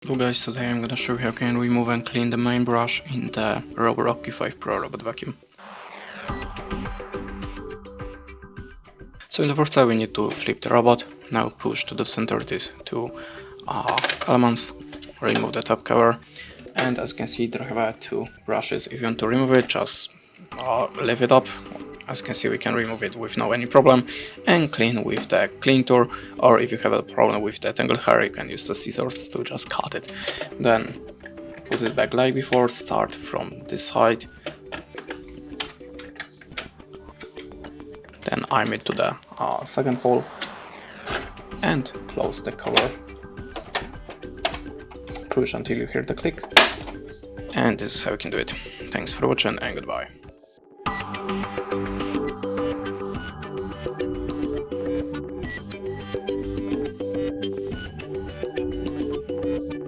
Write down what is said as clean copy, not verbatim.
Hello guys, today I'm gonna show you how you can remove and clean the main brush in the ROBOROCK Q5 Pro robot vacuum. So in the first step we need to flip the robot. Now push to the center these two elements, remove the top cover, and as you can see there are two brushes. If you want to remove it, just leave it up. As you can see, we can remove it with no any problem and clean with the clean tool, or if you have a problem with the tangled hair, you can use the scissors to just cut it. Then put it back like before, start from this side, then arm it to the second hole and close the cover. Push until you hear the click, and this is how you can do it. Thanks for watching and goodbye.